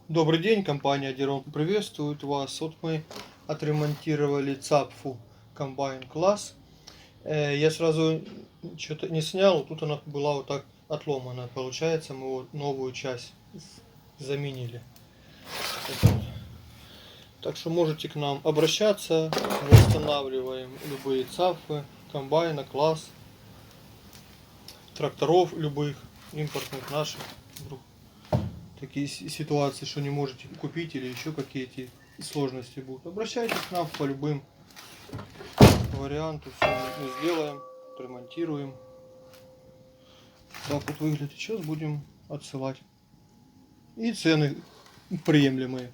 Добрый день, компания Дерон приветствует вас. Вот мы отремонтировали ЦАПФу комбайн класс. Я сразу что-то не снял, тут она была вот так отломана. Получается, мы вот новую часть заменили. Вот. Так что можете к нам обращаться, восстанавливаем любые ЦАПФы, комбайна, класс, тракторов любых, импортных, наших. Вдруг такие ситуации, что не можете купить или еще какие-то сложности будут. Обращайтесь к нам по любым вариантам, все мы сделаем, ремонтируем. Так вот выглядит. Сейчас будем отсылать. И цены приемлемые.